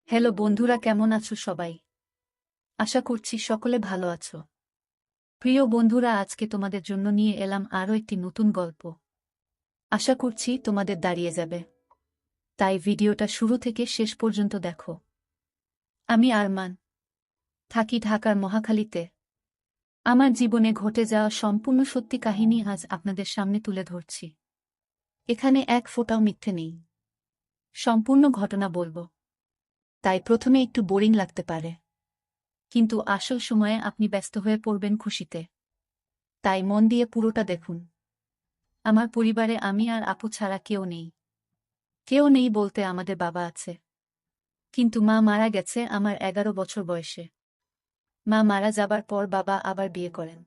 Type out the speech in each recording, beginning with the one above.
Hello বন্ধুরা, কেমন আছো সবাই? আশা করছি সকলে ভালো আছো। প্রিয় বন্ধুরা, আজকে তোমাদের জন্য নিয়ে এলাম আরও একটি নতুন গল্প। আশা করছি তোমাদের দাঁড়িয়ে যাবে, তাই ভিডিওটা শুরু থেকে শেষ পর্যন্ত দেখো। আমি আরমান, থাকি ঢাকার মহাখালীতে। আমার জীবনে ঘটে যাওয়া সম্পূর্ণ সত্যি কাহিনী আজ আপনাদের সামনে তুলে ধরছি। এখানে এক ফোঁটাও মিথ্যে নেই, সম্পূর্ণ ঘটনা বলবো। তাই প্রথমে একটু বোরিং লাগতে পারে, কিন্তু আসল সময়ে আপনি ব্যস্ত হয়ে পড়বেন খুশিতে। তাই মন দিয়ে পুরোটা দেখুন। আমার পরিবারে আমি আর আপু ছাড়া কেউ নেই। কেউ নেই বলতে আমাদের বাবা আছে, কিন্তু মা মারা গেছে আমার 11 বছর বয়সে। মা মারা যাবার পর বাবা আবার বিয়ে করেন।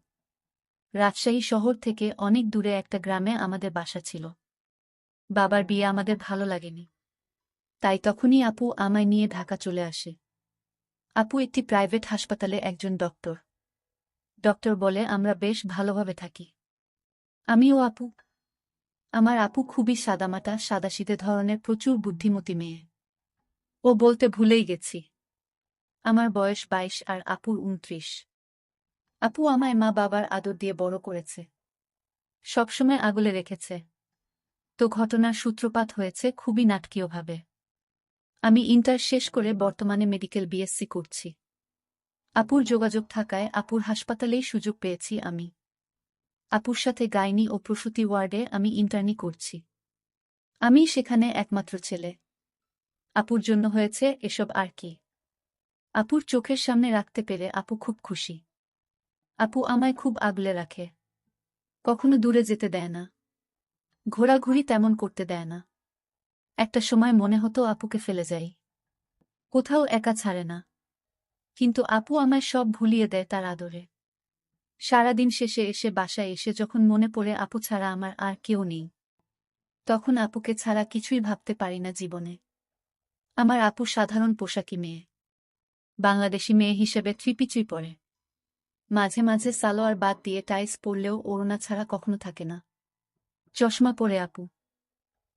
রাজশাহী শহর থেকে অনেক দূরে একটা গ্রামে আমাদের বাসা ছিল। বাবার বিয়ে আমাদের ভালো লাগেনি, তাই তখনই আপু আমায় নিয়ে ঢাকা চলে আসে। আপু একটি প্রাইভেট হাসপাতালে একজন ডক্টর। ডক্টর বলে আমরা বেশ ভালোভাবে থাকি। আমিও আপু। আমার আপু খুবই সাদামাটা সাদাসিধে ধরনের, প্রচুর বুদ্ধিমতী মেয়ে। ও বলতে ভুলেই গেছি, আমার বয়স 22 আর আপুর 29। আপু আমায় মা বাবার আদর দিয়ে বড় করেছে, সবসময় আগলে রেখেছে। তো ঘটনার সূত্রপাত হয়েছে খুবই নাটকীয়ভাবে। আমি ইন্টার শেষ করে বর্তমানে মেডিকেল বিএসসি করছি। আপুর যোগাযোগ থাকায় আপুর হাসপাতালেই সুযোগ পেয়েছি আমি। আপুর সাথে গাইনি ও প্রসূতি ওয়ার্ডে আমি ইন্টার্নি করছি। আমি সেখানে একমাত্র ছেলে। আপুর জন্য হয়েছে এসব আর কি। আপুর চোখের সামনে রাখতে পেরে আপু খুব খুশি। আপু আমায় খুব আগলে রাখে, কখনো দূরে যেতে দেয় না, ঘোরাঘুরি তেমন করতে দেয় না। একটা সময় মনে হতো আপুকে ফেলে যাই, কোথাও একা ছাড়ে না। কিন্তু আপু আমায় সব ভুলিয়ে দেয় তার আদরে। সারাদিন শেষে এসে বাসায় এসে যখন মনে পড়ে আপু ছাড়া আমার আর কেউ নেই, তখন আপুকে ছাড়া কিছুই ভাবতে পারি না জীবনে। আমার আপু সাধারণ পোশাকি মেয়ে, বাংলাদেশি মেয়ে হিসেবে থ্রিপিচুই পরে। মাঝে মাঝে সালোয়ার বাদ দিয়ে টাইস পরলেও ওড়না ছাড়া কখনো থাকে না। চশমা পরে আপু।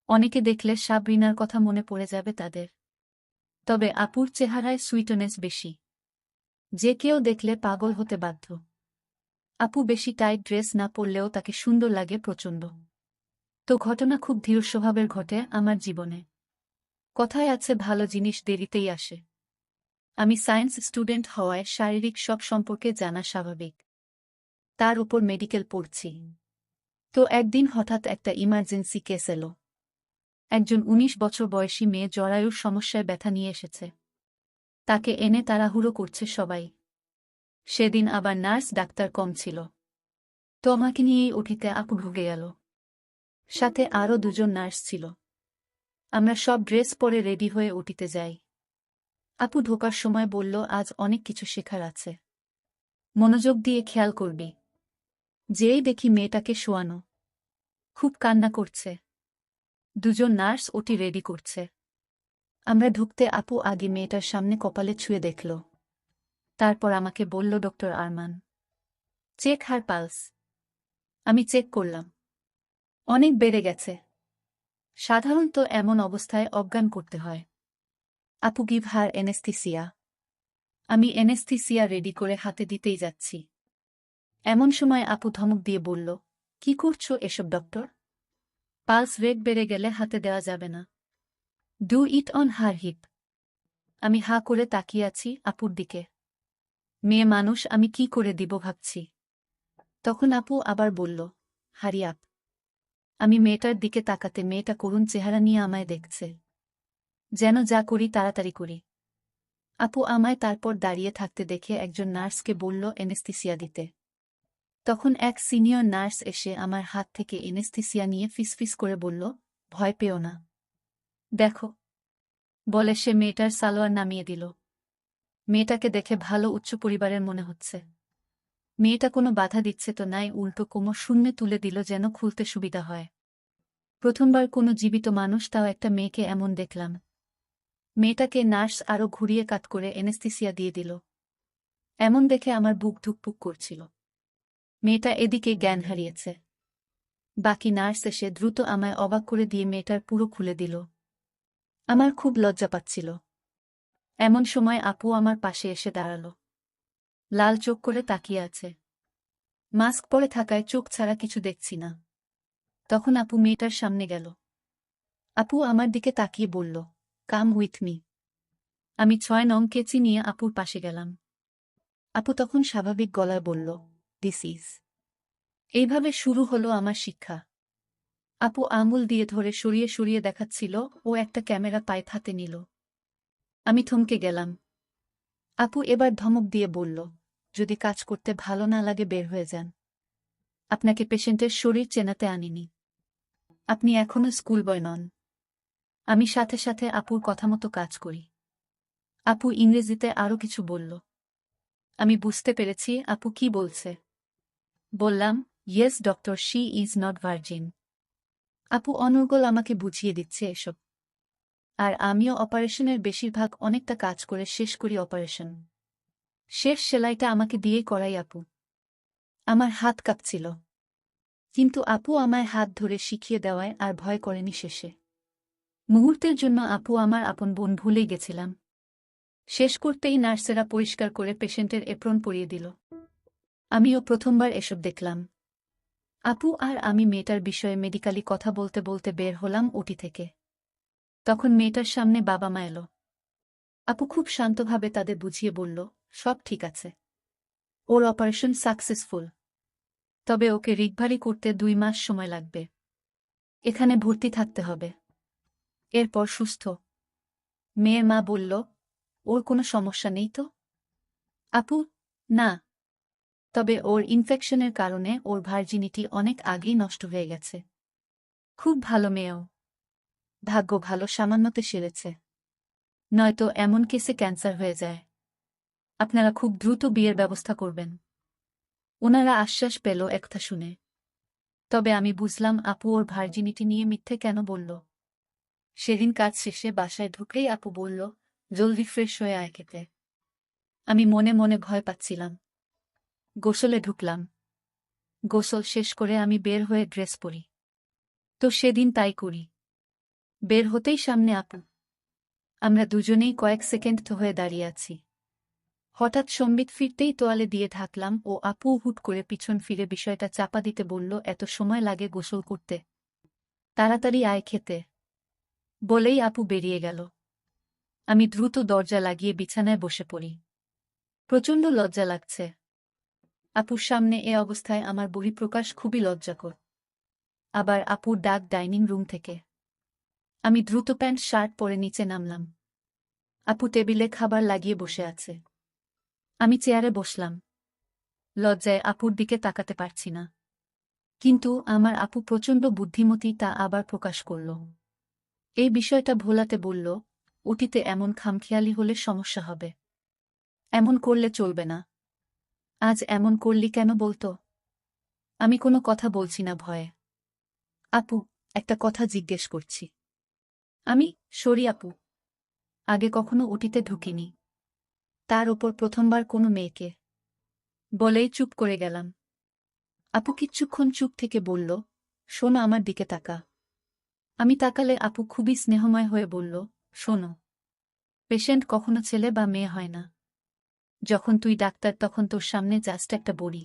অনেকে দেখলে সাবরিনার কথা মনে পড়ে যাবে তাদের। তবে আপুর চেহারায় সুইটনেস বেশি, যে কেউ দেখলে পাগল হতে বাধ্য। আপু বেশি টাইট ড্রেস না পরলেও তাকে সুন্দর লাগে প্রচণ্ড। তো ঘটনা খুব ধীর স্বভাবের ঘটে আমার জীবনে। কথায় আছে ভালো জিনিস দেরিতেই আসে। আমি সায়েন্স স্টুডেন্ট হওয়ায় শারীরিক সব সম্পর্কে জানা স্বাভাবিক। তার উপর মেডিকেল পড়ছি। তো একদিন হঠাৎ একটা ইমার্জেন্সি কেস এলো। একজন 19 বছর বয়সী মেয়ে জরায়ুর সমস্যায় ব্যথা নিয়ে এসেছে। তাকে এনে তাড়াহুড়ো করছে সবাই। সেদিন আবার নার্স ডাক্তার কম ছিল। তো আমাকে নিয়েই ওটিতে আপু ঢুকে গেল। সাথে আরও দুজন নার্স ছিল। আমরা সব ড্রেস পরে রেডি হয়ে ওটিতে যাই। আপু ঢোকার সময় বলল, আজ অনেক কিছু শেখার আছে, মনোযোগ দিয়ে খেয়াল করবি। যেই দেখি মেয়েটাকে শোয়ানো, খুব কান্না করছে। দুজন নার্স ওটি রেডি করছে। আমরা ঢুকতে আপু আগে মেয়েটার সামনে কপালে ছুঁয়ে দেখল। তারপর আমাকে বলল, ডক্টর আরমান, চেক হার পালস। আমি চেক করলাম, অনেক বেড়ে গেছে। সাধারণত এমন অবস্থায় অজ্ঞান করতে হয়। আপু গিভ হার এনেস্থিসিয়া। আমি এনেস্থিসিয়া রেডি করে হাতে দিতেই যাচ্ছি। এমন সময় আপু ধমক দিয়ে বলল, কি করছো এসব ডক্টর? পালস রেট বেড়ে গেলে হাতে দেওয়া যাবে না। Do it on her hip. আমি হা করে তাকিয়ে আছি আপুর দিকে। মেয়ে মানুষ, আমি কি করে দিব ভাবছি। তখন আপু আবার বলল, হারি আপ। আমি মেয়েটার দিকে তাকাতে মেয়েটা করুণ চেহারা নিয়ে আমায় দেখছে, যেন যা করি তাড়াতাড়ি করি। আপু আমায় তারপর দাঁড়িয়ে থাকতে দেখে একজন নার্সকে বলল এনেস্থিসিয়া দিতে। তখন এক সিনিয়র নার্স এসে আমার হাত থেকে এনেস্থিসিয়া নিয়ে ফিসফিস করে বলল, ভয় পেও না, দেখো। বলে সে মেয়েটার সালোয়ার নামিয়ে দিল। মেয়েটাকে দেখে ভালো উচ্চ পরিবারের মনে হচ্ছে। মেয়েটা কোনো বাধা দিচ্ছে তো নাই, উল্টো কোমর শূন্যে তুলে দিল যেন খুলতে সুবিধা হয়। প্রথমবার কোনো জীবিত মানুষ, তাও একটা মেয়েকে এমন দেখলাম। মেয়েটাকে নার্স আরও ঘুরিয়ে কাত করে এনেস্থিসিয়া দিয়ে দিল। এমন দেখে আমার বুক ধুকপুক করছিল। মেয়েটা এদিকে জ্ঞান হারিয়েছে। বাকি নার্স এসে দ্রুত আমায় অবাক করে দিয়ে মেয়েটার পুরো খুলে দিল। আমার খুব লজ্জা পাচ্ছিল। এমন সময় আপু আমার পাশে এসে দাঁড়াল। লাল চোখ করে তাকিয়ে আছে। মাস্ক পরে থাকায় চোখ ছাড়া কিছু দেখছি না। তখন আপু মেয়েটার সামনে গেল। আপু আমার দিকে তাকিয়ে বলল, কাম উইথ মি। আমি ৬ নং কেচি নিয়ে আপুর পাশে গেলাম। আপু তখন স্বাভাবিক গলায় বলল, দিস ইজ। এইভাবে শুরু হলো আমার শিক্ষা। আপু আঙুল দিয়ে ধরে সরিয়ে সরিয়ে দেখাচ্ছিল, ও একটা ক্যামেরা পাইপ হাতে নিল। আমি থমকে গেলাম। আপু এবার ধমক দিয়ে বলল, যদি কাজ করতে ভালো না লাগে বের হয়ে যান। আপনাকে পেশেন্টের শরীর চেনাতে আনিনি। আপনি এখনো স্কুল বয় নন। আমি সাথে সাথে আপুর কথামতো কাজ করি। আপু ইংরেজিতে আরও কিছু বলল। আমি বুঝতে পেরেছি আপু কি বলছে। বললাম, yes doctor, she is not virgin. আপু অনর্গল আমাকে বুঝিয়ে দিচ্ছে এসব। আর আমিও অপারেশনের বেশিরভাগ অনেকটা কাজ করে শেষ করি অপারেশন। শেষ সেলাইটা আমাকে দিয়েই করাই আপু। আমার হাত কাঁপছিল। কিন্তু আপু আমায় হাত ধরে শিখিয়ে দেওয়ায় আর ভয় করেনি শেষে। মুহূর্তের জন্য আপু আমার আপন বোন ভুলেই গেছিলাম। শেষ করতেই নার্সেরা পরিষ্কার করে পেশেন্টের এপ্রন পরিয়ে দিল। আমিও প্রথমবার এসব দেখলাম। আপু আর আমি মেয়েটার বিষয়ে মেডিকালি কথা বলতে বলতে বের হলাম ওটি থেকে। তখন মেয়েটার সামনে বাবা মা এলো। আপু খুব শান্তভাবে তাদের বুঝিয়ে বলল, সব ঠিক আছে। ওর অপারেশন সাকসেসফুল। তবে ওকে রিকভারি করতে 2 মাস সময় লাগবে। এখানে ভর্তি থাকতে হবে। এরপর সুস্থ। মেয়ের মা বলল, ওর কোনো সমস্যা নেই তো? আপু, না। তবে ওর ইনফেকশনের কারণে ওর ভার্জিনিটি অনেক আগেই নষ্ট হয়ে গেছে। খুব ভালো মেয়েও। ভাগ্য ভালো সামান্যতে সেরেছে। নয়তো এমন কেসে ক্যান্সার হয়ে যায়। আপনারা খুব দ্রুত বিয়ের ব্যবস্থা করবেন। ওনারা আশ্বাস পেল একথা শুনে। তবে আমি বুঝলাম আপু ওর ভার্জিনিটি নিয়ে মিথ্যে কেন বলল। সেদিন কাজ শেষে বাসায় ঢুকলেই আপু বলল, জলদি ফ্রেশ হয়ে আয় খেতে। আমি মনে মনে ভয় পাচ্ছিলাম। গোসলে ঢুকলাম। গোসল শেষ করে আমি বের হয়ে ড্রেস পরি। তো সেদিন তাই করি। বের হতেই সামনে আপু। আমরা দুজনেই কয়েক সেকেন্ড হয়ে দাঁড়িয়ে আছি। হঠাৎ সম্বিত ফিরতেই তোয়ালে দিয়ে ঢাকলাম ও আপু হুট করে পিছন ফিরে বিষয়টা চাপা দিতে বলল, এত সময় লাগে গোসল করতে? তাড়াতাড়ি আয় খেতে। বলেই আপু বেরিয়ে গেল। আমি দ্রুত দরজা লাগিয়ে বিছানায় বসে পড়ি। প্রচণ্ড লজ্জা লাগছে। আপুর সামনে এ অবস্থায় আমার বহিঃপ্রকাশ খুবই লজ্জাকর। আবার আপুর ডাক ডাইনিং রুম থেকে। আমি দ্রুত প্যান্ট শার্ট পরে নিচে নামলাম। আপু টেবিলে খাবার লাগিয়ে বসে আছে। আমি চেয়ারে বসলাম। লজ্জায় আপুর দিকে তাকাতে পারছি না। কিন্তু আমার আপু প্রচণ্ড বুদ্ধিমতী, তা আবার প্রকাশ করল। এই বিষয়টা ভোলাতে বলল, অতীতে এমন খামখেয়ালি হলে সমস্যা হবে। এমন করলে চলবে না। আজ এমন করলি কেন বলতো? আমি কোনো কথা বলছি না ভয়ে। আপু, একটা কথা জিজ্ঞেস করছি। আমি সরি আপু। আগে কখনো ওটিতে ঢুকিনি। তার ওপর প্রথমবার কোনো মেয়েকে। বলেই চুপ করে গেলাম। আপু কিচ্ছুক্ষণ চুপ থেকে বলল, শোনো আমার দিকে তাকা। আমি তাকালে আপু খুবই স্নেহময় হয়ে বলল, শোনো, পেশেন্ট কখনো ছেলে বা মেয়ে হয় না। যখন তুই ডাক্তার তখন তোর সামনে জাস্ট একটা বড়ি।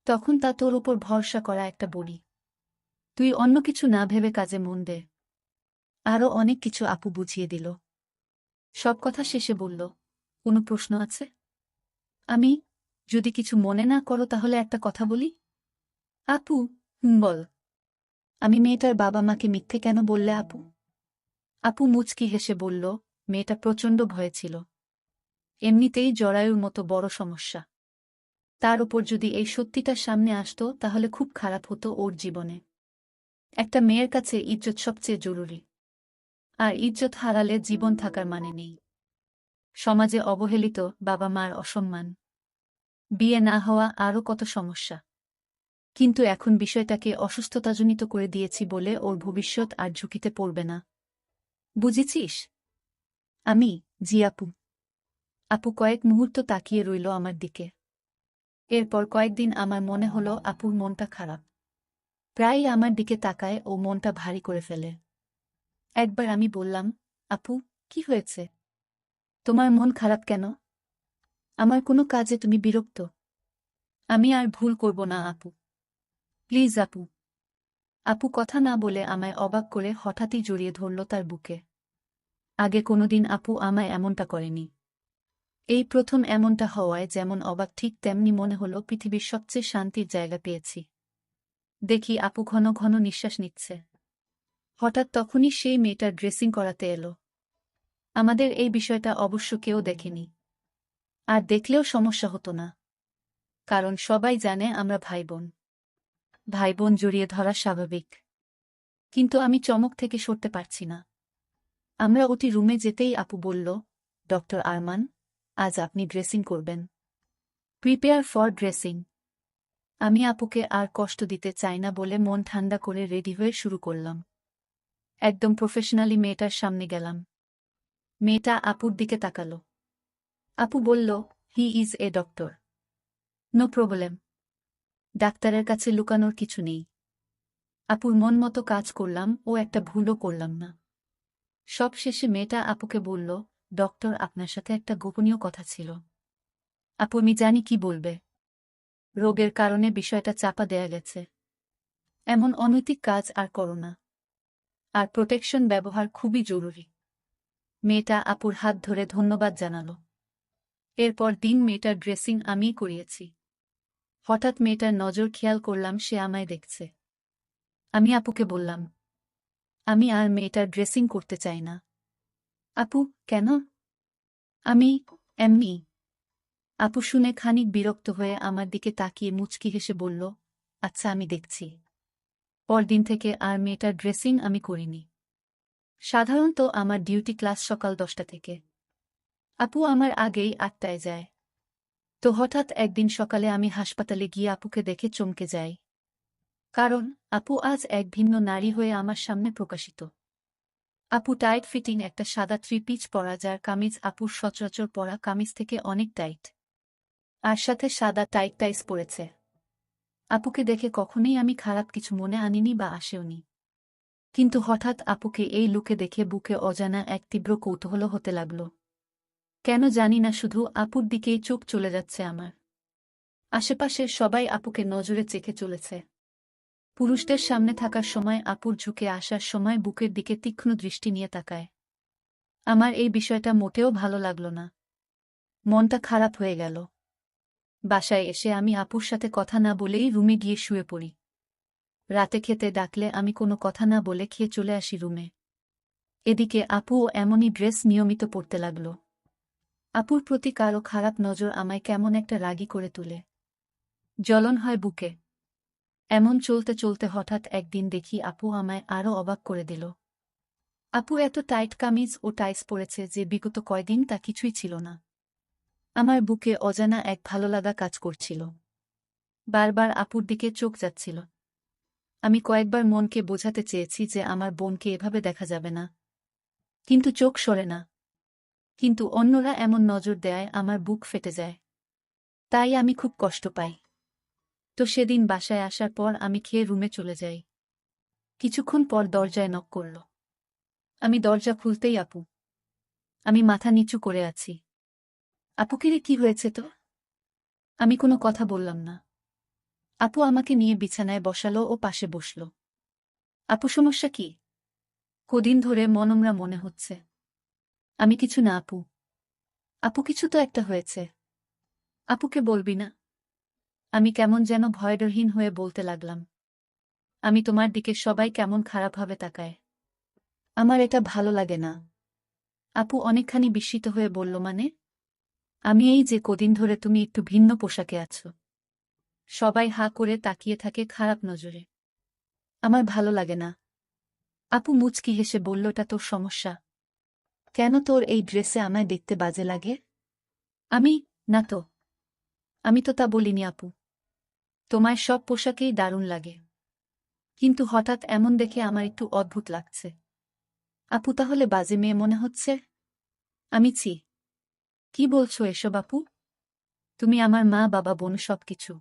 তখন তা তোর ওপর ভরসা করা একটা বড়ি। তুই অন্য কিছু না ভেবে কাজে মন দে। আরও অনেক কিছু আপু বুঝিয়ে দিল। সব কথা শেষে বলল, কোনো প্রশ্ন আছে? আমি, যদি কিছু মনে না করো তাহলে একটা কথা বলি। আপু, বল। আমি মেয়েটার বাবা মাকে মিথ্যে কেন বললে আপু? আপু মুচকি হেসে বলল, মেয়েটা প্রচণ্ড ভয়ে ছিল। এমনিতেই জরায়ুর মতো বড় সমস্যা। তার ওপর যদি এই সত্যিটা সামনে আসতো তাহলে খুব খারাপ হতো ওর জীবনে। একটা মেয়ের কাছে ইজ্জত সবচেয়ে জরুরি। আর ইজ্জত হারালে জীবন থাকার মানে নেই। সমাজে অবহেলিত, বাবা মার অসম্মান, বিয়ে না হওয়া, আরও কত সমস্যা। কিন্তু এখন বিষয়টাকে অসুস্থতাজনিত করে দিয়েছি বলে ওর ভবিষ্যৎ আর ঝুঁকিতে পড়বে না। বুঝেছিস? আমি, জি আপু। আপু কয়েক মুহূর্ত তাকিয়ে রইল আমার দিকে। এরপর কয়েকদিন আমার মনে হলো আপুর মনটা খারাপ। প্রায়ই আমার দিকে তাকায় ও মনটা ভারী করে ফেলে। একবার আমি বললাম, আপু, কি হয়েছে? তোমার মন খারাপ কেন? আমার কোনো কাজে তুমি বিরক্ত? আমি আর ভুল করব না আপু। প্লিজ আপু। আপু কথা না বলে আমায় অবাক করে হঠাৎই জড়িয়ে ধরল তার বুকে। আগে কোনোদিন আপু আমায় এমনটা করেনি। এই প্রথম এমনটা হওয়ায় যেমন অবাক ঠিক তেমনি মনে হলো পৃথিবীর সবচেয়ে শান্তির জায়গা পেয়েছি। দেখি আপু ঘন ঘন নিঃশ্বাস নিচ্ছে। হঠাৎ তখনই সেই মেয়েটার ড্রেসিং করাতে এলো। আমাদের এই বিষয়টা অবশ্য কেউ দেখেনি। আর দেখলেও সমস্যা হতো না। কারণ সবাই জানে আমরা ভাই বোন। ভাই বোন জড়িয়ে ধরা স্বাভাবিক। কিন্তু আমি চমক থেকে সরতে পারছি না। আমরা ওটি রুমে যেতেই আপু বলল, ডক্টর আরমান, আজ আপনি ড্রেসিং করবেন। Prepare for dressing. আমি আপুকে আর কষ্ট দিতে চাই না বলে মন ঠান্ডা করে রেডি হয়ে শুরু করলাম। একদম প্রফেশনালি মেয়েটার সামনে গেলাম। মেয়েটা আপুর দিকে তাকালো। আপু বলল, he is a doctor. No problem. ডাক্তারের কাছে লুকানোর কিছু নেই। আপুর মন মতো কাজ করলাম ও একটা ভুলও করলাম না। সব শেষে মেয়েটা আপুকে বলল, ডক্টর আপনার সাথে একটা গোপনীয় কথা ছিল। আপু আমি জানি কি বলবে। রোগের কারণে বিষয়টা চাপা দেয়া গেছে। এমন অনৈতিক কাজ আর করো না। আর প্রোটেকশন ব্যবহার খুবই জরুরি। মেয়েটা আপুর হাত ধরে ধন্যবাদ জানাল। এরপর দিন মেয়েটার ড্রেসিং আমিই করিয়েছি। হঠাৎ মেয়েটার নজর খেয়াল করলাম সে আমায় দেখছে। আমি আপুকে বললাম, আমি আর মেয়েটার ড্রেসিং করতে চাই না। আপু, কেন? আমি এমনি। আপু শুনে খানিক বিরক্ত হয়ে আমার দিকে তাকিয়ে মুচকি হেসে বলল, আচ্ছা আমি দেখছি। পরদিন থেকে আর মেয়েটার ড্রেসিং আমি করিনি। সাধারণত আমার ডিউটি ক্লাস সকাল 10টা থেকে। আপু আমার আগেই 8টায় যায়। তো হঠাৎ একদিন সকালে আমি হাসপাতালে গিয়ে আপুকে দেখে চমকে যাই। কারণ আপু আজ এক ভিন্ন নারী হয়ে আমার সামনে প্রকাশিত। আপু টাইট ফিটিং একটা সাদা থ্রি-পিস পরা, যার কামিজ আপুর সচরাচর পরা কামিজ থেকে অনেক টাইট। আর সাথে সাদা টাইট টাইস পরেছে। আপুকে দেখে কখনোই আমি খারাপ কিছু মনে আনিনি বা আসেওনি। কিন্তু হঠাৎ আপুকে এই লুকে দেখে বুকে অজানা এক তীব্র কৌতূহল হতে লাগল। কেন জানি না, শুধু আপুর দিকেই চোখ চলে যাচ্ছে আমার। আশেপাশের সবাই আপুকে নজরে চেখে চলেছে। পুরুষদের সামনে থাকার সময় আপুর ঝুঁকে আসার সময় বুকের দিকে তীক্ষ্ণ দৃষ্টি নিয়ে তাকায়। আমার এই বিষয়টা মোটেও ভালো লাগল না। মনটা খারাপ হয়ে গেল। বাসায় এসে আমি আপুর সাথে কথা না বলেই রুমে গিয়ে শুয়ে পড়ি। রাতে খেতে ডাকলে আমি কোনো কথা না বলে খেয়ে চলে আসি রুমে। এদিকে আপুও এমনই ড্রেস নিয়মিত পরতে লাগল। আপুর প্রতি কারো খারাপ নজর আমায় কেমন একটা রাগী করে তোলে। জ্বলন হয় বুকে। এমন চলতে চলতে হঠাৎ একদিন দেখি আপু আমায় আরও অবাক করে দিল। আপু এত টাইট কামিজ ও টাইস পরেছে যে বিগত কয়দিন তা কিছুই ছিল না। আমার বুকে অজানা এক ভালোলাগা কাজ করছিল। বারবার আপুর দিকে চোখ যাচ্ছিল। আমি কয়েকবার মনকে বোঝাতে চেয়েছি যে আমার বোনকে এভাবে দেখা যাবে না। কিন্তু চোখ সরে না। কিন্তু অন্যরা এমন নজর দেয় আমার বুক ফেটে যায়। তাই আমি খুব কষ্ট পাই। তো সেদিন বাসায় আসার পর আমি খেয়ে রুমে চলে যাই। কিছুক্ষণ পর দরজায় নক করল। আমি দরজা খুলতেই আপু। আমি মাথা নিচু করে আছি। আপুকে রে, কি হয়েছে তো? আমি কোনো কথা বললাম না। আপু আমাকে নিয়ে বিছানায় বসালো ও পাশে বসল। আপু সমস্যা কি? কদিন ধরে মনমরা মনে হচ্ছে। আমি কিছু না আপু। আপু কিছু তো একটা হয়েছে। আপুকে বলবি না? আমি কেমন যেন ভয়ডরহীন হয়ে বলতে লাগলাম। আমি তোমার দিকে সবাই কেমন খারাপভাবে তাকায়। আমার এটা ভালো লাগে না। আপু অনেকখানি বিস্মিত হয়ে বলল, মানে? আমি এই যে কদিন ধরে তুমি একটু ভিন্ন পোশাকে আছো। সবাই হাঁ করে তাকিয়ে থাকে খারাপ নজরে। আমার ভালো লাগে না। আপু মুচকি হেসে বলল, এটা তোর সমস্যা। কেন তোর এই ড্রেসে আমায় দেখতে বাজে লাগে? আমি না তো। আমি তো তা বলিনি আপু। তোমায় সব পোশাকেই দারুণ লাগে। কিন্তু হঠাৎ এমন দেখে আমার একটু অদ্ভুত লাগছে। আপু তাহলে বাজে মেয়ে মনে হচ্ছে? আমি ছি। কি বলছো এসব আপু? তুমি আমার মা, বাবা, বোন সবকিছু।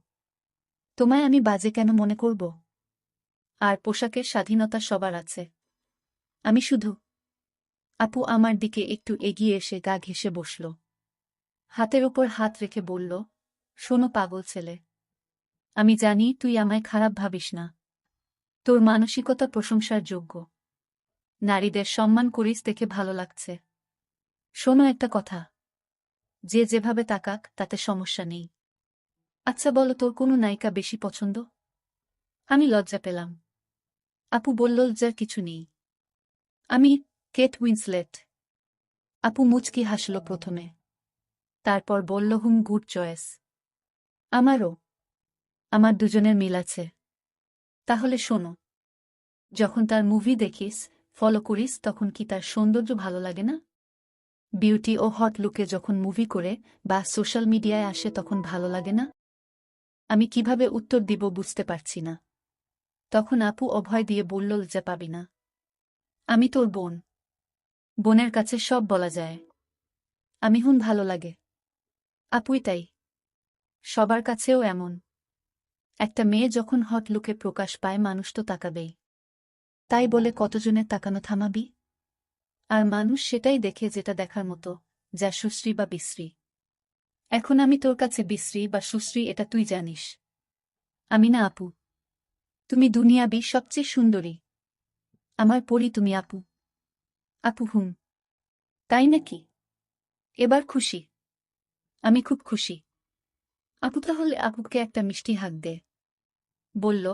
তোমায় আমি বাজে কেন মনে করব? আর পোশাকের স্বাধীনতা সবার আছে। আমি শুধু আপু আমার দিকে একটু এগিয়ে এসে গা ঘেঁষে বসল। হাতের ওপর হাত রেখে বলল, শোনো পাগল ছেলে, আমি জানি তুই আমায় খারাপ ভাবিস না। তোর মানসিকতা প্রশংসার যোগ্য। নারীদের সম্মান করিস দেখে ভালো লাগছে। শোনো একটা কথা, যে যেভাবে তাকাক তাতে সমস্যা নেই। আচ্ছা বলো, তোর কোনো নায়িকা বেশি পছন্দ? আমি লজ্জা পেলাম। আপু বলল, লজ্জার কিছু নেই। আমি কেট উইন্সলেট। আপু মুচকি হাসল প্রথমে, তারপর বলল, গুড চয়েস। আমারও। আমার দুজনের মিল আছে। তাহলে শোনো, যখন তার মুভি দেখিস, ফলো করিস, তখন কি তার সৌন্দর্য ভালো লাগে না? বিউটি ও হট লুকে যখন মুভি করে বা সোশ্যাল মিডিয়ায় আসে তখন ভালো লাগে না? আমি কিভাবে উত্তর দিব বুঝতে পারছি না। তখন আপু অভয় দিয়ে বলল, লজ্জা পাবি না। আমি তোর বোন। বোনের কাছে সব বলা যায়। আমি ভালো লাগে। আপুই তাই। সবার কাছেও এমন। একটা মেয়ে যখন হট লুকে প্রকাশ পায় মানুষ তো তাকাবেই। তাই বলে কতজনের তাকানো থামাবি? আর মানুষ সেটাই দেখে যেটা দেখার মতো, যা সুশ্রী বা বিশ্রী। এখন আমি তোর কাছে বিশ্রী বা সুশ্রী এটা তুই জানিস। আমি না আপু। তুমি দুনিয়াবি সবচেয়ে সুন্দরী। আমার পরি তুমি আপু। আপু তাই নাকি? এবার খুশি? আমি খুব খুশি। আপু তাহলে আপুকে একটা মিষ্টি হাঁক দে। বলল,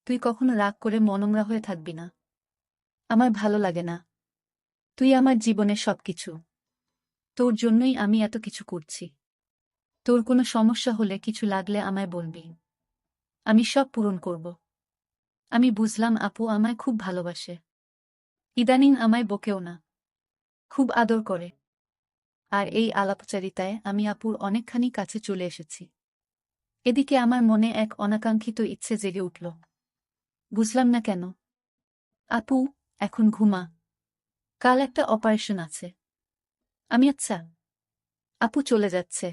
তুই কখনো রাগ করে মনোমরা হয়ে থাকবি না। আমার ভালো লাগে না। তুই আমার জীবনের সবকিছু। তোর জন্যই আমি এত কিছু করছি। তোর কোনো সমস্যা হলে কিছু লাগলে আমায় বলবি। আমি সব পূরণ করব। আমি বুঝলাম আপু আমায় খুব ভালোবাসে। ইদানিং আমায় বকেও না, খুব আদর করে। আর এই আলাপচারিতায় আমি আপুর অনেকখানি কাছে চলে এসেছি। এদিকে আমার মনে এক অনাকাঙ্ক্ষিত ইচ্ছে জেগে উঠল। বুঝলাম না কেন। আপু, এখন ঘুমা। কাল একটা অপারেশন আছে। আমি আচ্ছা। আপু চলে যাচ্ছে।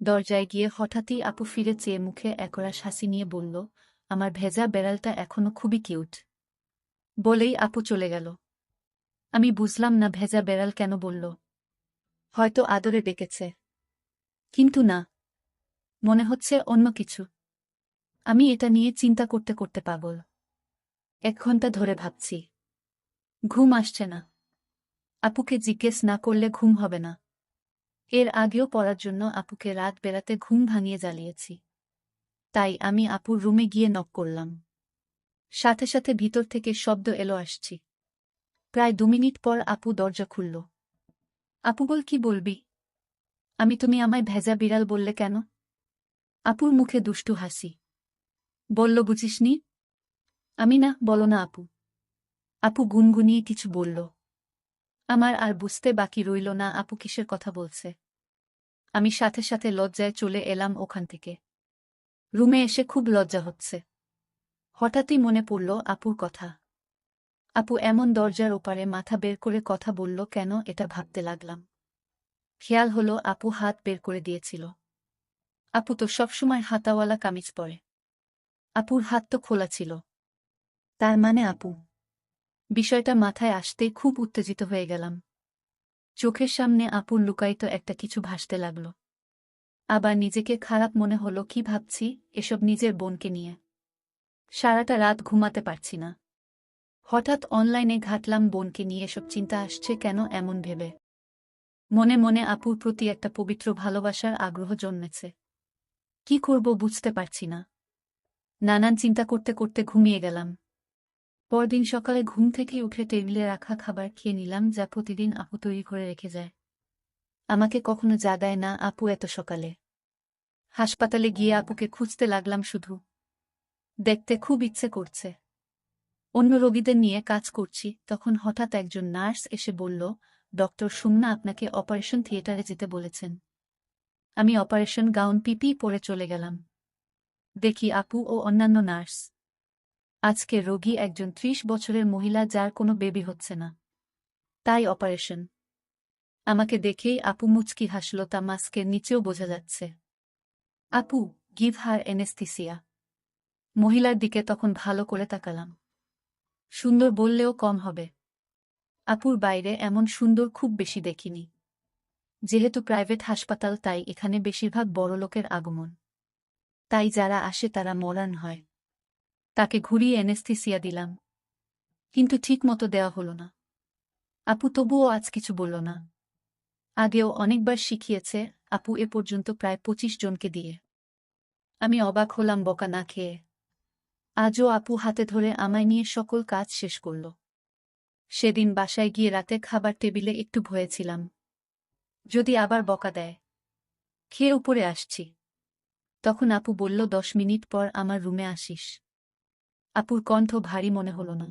দরজায় গিয়ে হঠাৎই আপু ফিরে চেয়ে মুখে একরাশ হাসি নিয়ে বলল, আমার ভেজা বেড়ালটা এখনো খুবই কিউট। বলেই আপু চলে গেল। আমি বুঝলাম না ভেজা বেড়াল কেন বলল। হয়তো আদরে ডেকেছে। কিন্তু না, মনে হচ্ছে অন্য কিছু। আমি এটা নিয়ে চিন্তা করতে করতে পাগল। 1 ঘন্টা ধরে ভাবছি। ঘুম আসছে না। আপুকে জিজ্ঞেস না করলে ঘুম হবে না। এর আগেও পড়ার জন্য আপুকে রাত বেড়াতে ঘুম ভাঙিয়ে জ্বালিয়েছি। তাই আমি আপুর রুমে গিয়ে নক করলাম। সাথে সাথে ভিতর থেকে শব্দ এলো, আসছি। প্রায় 2 মিনিট পর আপু দরজা খুলল। আপু বল, কি বলবি? তুমি আমায় ভেজা বিড়াল বললে কেন? আপুর মুখে দুষ্টু হাসি। বলল, বুঝিসনি? আমি না, বলো না আপু। আপু গুনগুনিয়ে কিছু বলল। আমার আর বুঝতে বাকি রইল না আপু কিসের কথা বলছে। আমি সাথে সাথে লজ্জায় চলে এলাম ওখান থেকে। রুমে এসে খুব লজ্জা হচ্ছে। হঠাৎই মনে পড়ল আপুর কথা। আপু এমন দরজার ওপারে মাথা বের করে কথা বলল কেন, এটা ভাবতে লাগলাম। খেয়াল হলো আপু হাত বের করে দিয়েছিল। আপু তো সবসময় হাতাওয়ালা কামিজ পরে। আপুর হাত তো খোলা ছিল। তার মানে আপু। বিষয়টা মাথায় আসতেই খুব উত্তেজিত হয়ে গেলাম। চোখের সামনে আপুর লুকায়িত একটা কিছু ভাসতে লাগল। আবার নিজেকে খারাপ মনে হলো, কি ভাবছি এসব নিজের বোনকে নিয়ে। সারাটা রাত ঘুমাতে পারছি না। হঠাৎ অনলাইনে ঘাটলাম বোনকে নিয়ে এসব চিন্তা আসছে কেন এমন ভেবে। মনে মনে আপুর প্রতি একটা পবিত্র ভালোবাসার আগ্রহ জন্মেছে। কি করব বুঝতে পারছি না। নানান চিন্তা করতে করতে ঘুমিয়ে গেলাম। পরদিন সকালে ঘুম থেকে উঠে টেবিলে রাখা খাবার খেয়ে নিলাম, যা প্রতিদিন আপু তৈরি করে রেখে যায়। আমাকে কখনো জাগায় না আপু এত সকালে। হাসপাতালে গিয়ে আপুকে খুঁজতে লাগলাম শুধু। দেখতে খুব ইচ্ছে করছে। অন্য রোগীদের নিয়ে কাজ করছি, তখন হঠাৎ একজন নার্স এসে বলল, ডক্টর সুমনা আপনাকে অপারেশন থিয়েটারে যেতে বলেছেন। আমি অপারেশন গাউন পিপি পরে চলে গেলাম। দেখি আপু ও অন্যান্য নার্স। আজকে রোগী একজন 30 বছরের মহিলা, যার কোনো বেবি হচ্ছে না। তাই অপারেশন। আমাকে দেখেই আপু মুচকি হাসল, তা মাস্কের নিচেও বোঝা যাচ্ছে। আপু, গিভ হার এনেস্থিসিয়া। মহিলার দিকে তখন ভালো করে তাকালাম। সুন্দর বললেও কম হবে। আপুর বাইরে এমন সুন্দর খুব বেশি দেখিনি। যেহেতু প্রাইভেট হাসপাতাল তাই এখানে বেশিরভাগ বড়লোকের আগমন। তাই যারা আসে তারা মরান হয়। তাকে ঘুরিয়ে এনেস্থিসিয়া দিলাম, কিন্তু ঠিক মতো দেওয়া হলো না। আপু তবুও আজ কিছু বলল না। আগেও অনেকবার শিখিয়েছে আপু, এ পর্যন্ত প্রায় 25 জনকে দিয়ে। আমি অবাক হলাম বকা না খেয়ে। আজও আপু হাতে ধরে আমায় নিয়ে সকল কাজ শেষ করল। সেদিন বাসায় গিয়ে রাতে খাবার টেবিলে একটু ভয়ে ছিলাম, যদি আবার বকা দেয়। খেয়ে উপরে আসছি, তখন আপু বলল 10 মিনিট পর আমার রুমে আসিস। আপুর কণ্ঠ ভারী মনে হলো না,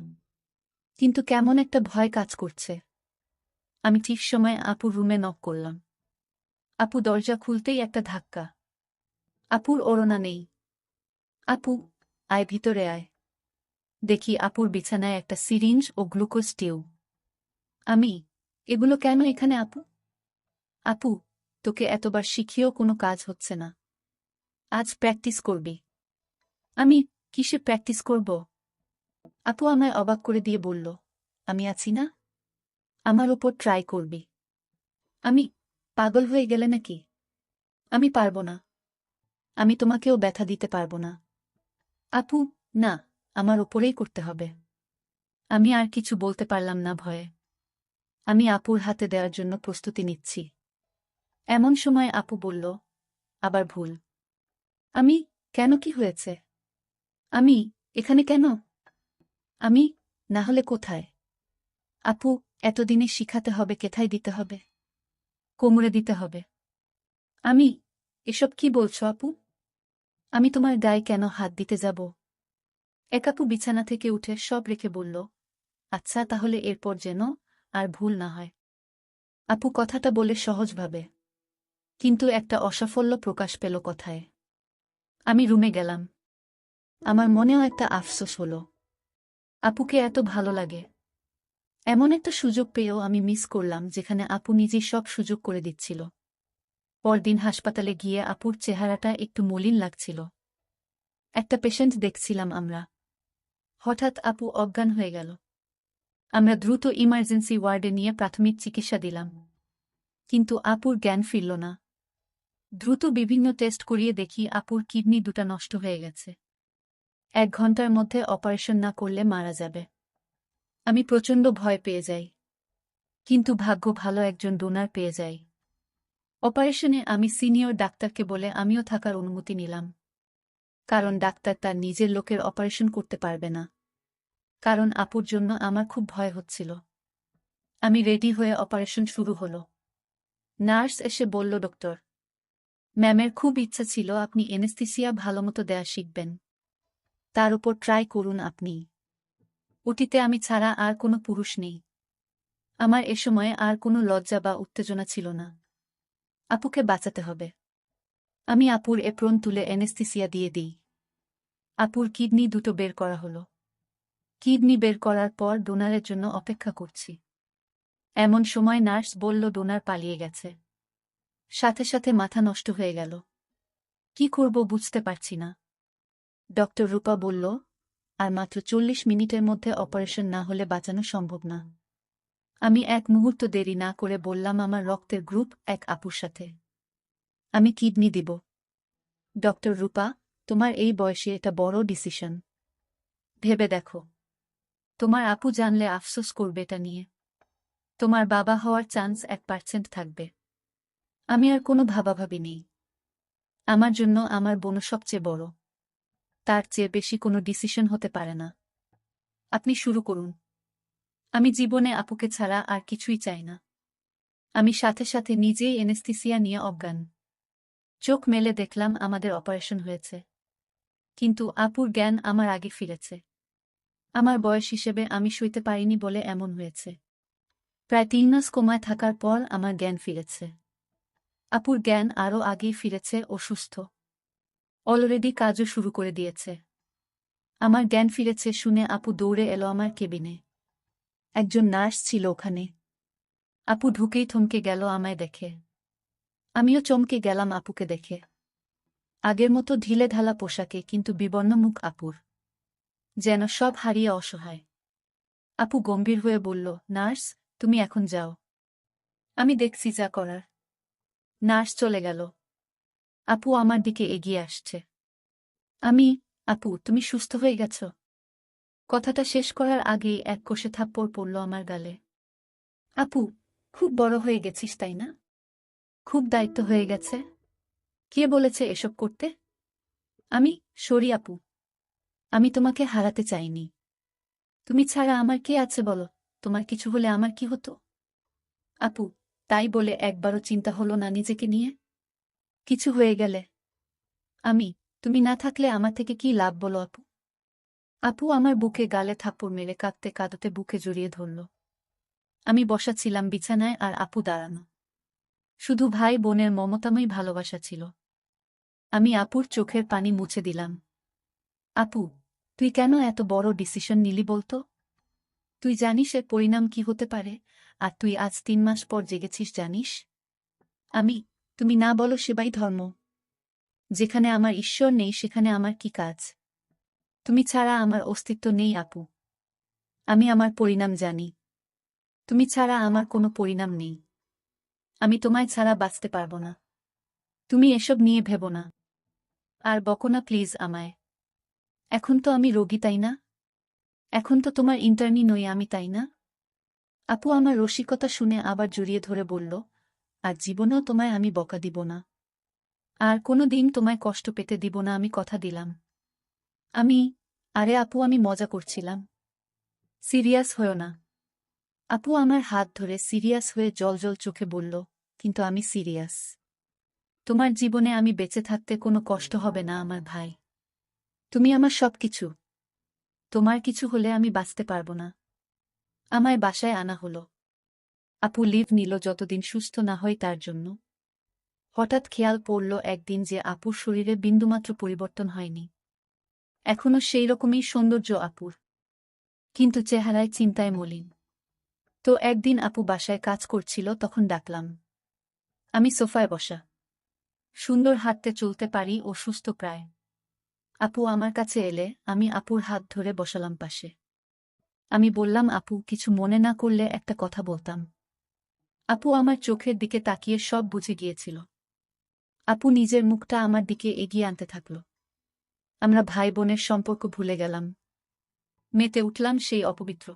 কিন্তু কেমন একটা ভয় কাজ করছে। আমি ঠিক সময়ে আপুর রুমে নক করলাম। আপু দরজা খুলতেই একটা ধাক্কা। আপুর ওড়না নেই। আপু, আয় ভিতরে আয়। দেখি আপুর বিছানায় একটা সিরিঞ্জ ও গ্লুকোজ টিউব। আমি, এগুলো কেন এখানে আপু? আপু, তোকে এতবার শিখিয়েও কোনো কাজ হচ্ছে না। আজ প্র্যাকটিস করবি। আমি, কিসে প্র্যাকটিস করব? আপু আমায় অবাক করে দিয়ে বলল, আমি আছি না, আমার ওপর ট্রাই করবি। আমি, পাগল হয়ে গেলে নাকি? আমি পারব না। আমি তোমাকেও ব্যথা দিতে পারব না। আপু, না, আমার ওপরেই করতে হবে। আমি আর কিছু বলতে পারলাম না ভয়ে। আমি আপুর হাতে দেওয়ার জন্য প্রস্তুতি নিচ্ছি। এমন সময় আপু বলল, আবার ভুল। আমি, কেন, কি হয়েছে? আমি, এখানে কেন? আমি, না হলে কোথায়? আপু, এতদিনে শিখাতে হবে কেথায় দিতে হবে। কোমরে দিতে হবে। আমি, এসব কি বলছো আপু? আমি তোমার গায়ে কেন হাত দিতে যাব? এক আপু বিছানা থেকে উঠে সব রেখে বলল, আচ্ছা তাহলে এরপর যেন আর ভুল না হয়। আপু কথাটা বলে সহজভাবে, কিন্তু একটা অসাফল্য প্রকাশ পেল কথায়। আমি রুমে গেলাম। আমার মনেও একটা আফসোস হলো। আপুকে এত ভালো লাগে। এমন একটা সুযোগ পেয়েও আমি মিস করলাম যেখানে আপু নিজেই সব সুযোগ করে দিচ্ছিল। পরদিন হাসপাতালে গিয়ে আপুর চেহারাটা একটু মলিন লাগছিল। একটা পেশেন্ট দেখছিলাম আমরা। হঠাৎ আপু অজ্ঞান হয়ে গেল। আমরা দ্রুত ইমার্জেন্সি ওয়ার্ডে নিয়ে প্রাথমিক চিকিৎসা দিলাম, কিন্তু আপুর জ্ঞান ফিরল না। দ্রুত বিভিন্ন টেস্ট করিয়ে দেখি আপুর কিডনি দুটা নষ্ট হয়ে গেছে। 1 ঘন্টার মধ্যে অপারেশন না করলে মারা যাবে। আমি প্রচণ্ড ভয় পেয়ে যাই, কিন্তু ভাগ্য ভালো একজন ডোনার পেয়ে যাই। অপারেশনে আমি সিনিয়র ডাক্তারকে বলে আমিও থাকার অনুমতি নিলাম, কারণ ডাক্তার তার নিজের লোকের অপারেশন করতে পারবে না। কারণ আপুর জন্য আমার খুব ভয় হচ্ছিল। আমি রেডি হয়ে অপারেশন শুরু হলো। নার্স এসে বলল, ডক্টর ম্যামের খুব ইচ্ছা ছিল আপনি এনেস্থিসিয়া ভালোমতো দেয়া শিখবেন। তার উপর ট্রাই করুন আপনি। ওটিতে আমি ছাড়া আর কোনো পুরুষ নেই। আমার এ সময়ে আর কোনো লজ্জা বা উত্তেজনা ছিল না। আপুকে বাঁচাতে হবে। আমি আপুর এপ্রন তুলে এনেস্থিসিয়া দিয়ে দিই। আপুর কিডনি দুটো বের করা হলো। কিডনি বের করার পর ডোনারের জন্য অপেক্ষা করছি। এমন সময় নার্স বলল ডোনার পালিয়ে গেছে। সাথে সাথে মাথা নষ্ট হয়ে গেল। কি করব বুঝতে পারছি না। ডক্টর রূপা বলল, আর মাত্র 40 মিনিটের মধ্যে অপারেশন না হলে বাঁচানো সম্ভব না। আমি এক মুহূর্ত দেরি না করে বললাম আমার রক্তের গ্রুপ 1 আপুর সাথে। আমি কিডনি দিব। ডক্টর রূপা, তোমার এই বয়সে এটা বড় ডিসিশন। ভেবে দেখো। তোমার আপু জানলে আফসোস করবে এটা নিয়ে। তোমার বাবা হওয়ার চান্স 1% থাকবে। আমি আর কোনো ভাবাভাবি নেই। আমার জন্য আমার বোন সবচেয়ে বড়। তার চেয়ে বেশি কোনো ডিসিশন হতে পারে না। আপনি শুরু করুন। আমি জীবনে আপুকে ছাড়া আর কিছুই চাই না। আমি সাথে সাথে নিজেই এনেস্থিসিয়া নিয়ে অজ্ঞান। চোখ মেলে দেখলাম আমাদের অপারেশন হয়েছে, কিন্তু আপুর জ্ঞান আমার আগে ফিরেছে। আমার বয়স হিসেবে আমি সইতে পারিনি বলে এমন হয়েছে। প্রায় 3 মাস কোমায় থাকার পর আমার জ্ঞান ফিরেছে। আপুর জ্ঞান আরও আগেই ফিরেছে ও সুস্থ। অলরেডি কাজও শুরু করে দিয়েছে। আমার জ্ঞান ফিরেছে শুনে আপু দৌড়ে এলো আমার কেবিনে। একজন নার্স ছিল ওখানে। আপু ঢুকেই থমকে গেল আমায় দেখে। আমিও চমকে গেলাম আপুকে দেখে। আগের মতো ঢিলেঢালা পোশাকে, কিন্তু বিবর্ণ মুখ আপুর। যেন সব হারিয়ে অসহায়। আপু গম্ভীর হয়ে বলল, নার্স, তুমি এখন যাও। আমি দেখছি যা করার। নার্স চলে গেল। আপু আমার দিকে এগিয়ে আসছে। আমি, আপু তুমি সুস্থ হয়ে গেছ? কথাটা শেষ করার আগেই এক কষে থাপ্পড় পড়ল আমার গালে। আপু, খুব বড় হয়ে গেছিস তাই না? খুব দায়িত্ব হয়ে গেছে। কে বলেছে এসব করতে? আমি, সরি আপু। আমি তোমাকে হারাতে চাইনি। তুমি ছাড়া আমার কে আছে বলো? তোমার কিছু হলে আমার কি হতো? আপু, তাই বলে একবারও চিন্তা হলো না নিজেকে নিয়ে? কিছু হয়ে গেলে? আমি, তুমি না থাকলে আমার থেকে কি লাভ বলো আপু? আপু আমার বুকে গালে থাপ্পড় মেরে কাঁদতে কাঁদতে বুকে জড়িয়ে ধরল। আমি বসা ছিলাম বিছানায় আর আপু দাঁড়ানো। শুধু ভাই বোনের মমতাময়ী ভালোবাসা ছিল। আমি আপুর চোখের পানি মুছে দিলাম। আপু, তুই কেন এত বড় ডিসিশন নিলি বলতো? তুই জানিস এর পরিণাম কি হতে পারে? আর তুই আজ 3 মাস পর জেগেছিস জানিস? আমি, তুমি না বলো সেবাই ধর্ম। যেখানে আমার ঈশ্বর নেই সেখানে আমার কি কাজ? তুমি ছাড়া আমার অস্তিত্ব নেই আপু। আমি আমার পরিণাম জানি। তুমি ছাড়া আমার কোনো পরিণাম নেই। আমি তোমায় ছাড়া বাঁচতে পারব না। তুমি এসব নিয়ে ভেবো না। আর বকো না প্লিজ আমায়। এখন তো আমি রোগী তাই না? এখন তো তোমার ইন্টার্নি নই আমি তাই না? আপু আমার রসিকতা শুনে আবার জড়িয়ে ধরে বলল, আর জীবনেও তোমায় আমি বকা দিব না। আর কোনো দিন তোমায় কষ্ট পেতে দিব না আমি কথা দিলাম। আমি, আরে আপু আমি মজা করছিলাম। সিরিয়াস হয়ো না। আপু আমার হাত ধরে সিরিয়াস হয়ে জলজল চোখে বলল, কিন্তু আমি সিরিয়াস। তোমার জীবনে আমি বেঁচে থাকতে কোনো কষ্ট হবে না আমার ভাই। তুমি আমার সবকিছু। তোমার কিছু হলে আমি বাঁচতে পারব না। আমায় বাসায় আনা হলো। আপু লিভ নিল যতদিন সুস্থ না হয় তার জন্য। হঠাৎ খেয়াল পড়ল একদিন যে আপুর শরীরে বিন্দুমাত্র পরিবর্তন হয়নি। এখনো সেই রকমই সৌন্দর্য আপুর, কিন্তু চেহারায় চিন্তায় মলিন। তো একদিন আপু বাসায় কাজ করছিল তখন ডাকলাম। আমি সোফায় বসা। সুন্দর হাঁটতে চলতে পারি ও সুস্থ প্রায়। আপু আমার কাছে এলে আমি আপুর হাত ধরে বসালাম পাশে। আমি বললাম আপু কিছু মনে না করলে একটা কথা বলতাম। আপু আমার চোখের দিকে তাকিয়ে সব বুঝে গিয়েছিল। আপু নিজের মুখটা আমার দিকে এগিয়ে আনতে থাকল। আমরা ভাই বোনের সম্পর্ক ভুলে গেলাম। মেতে উঠলাম সেই অপবিত্র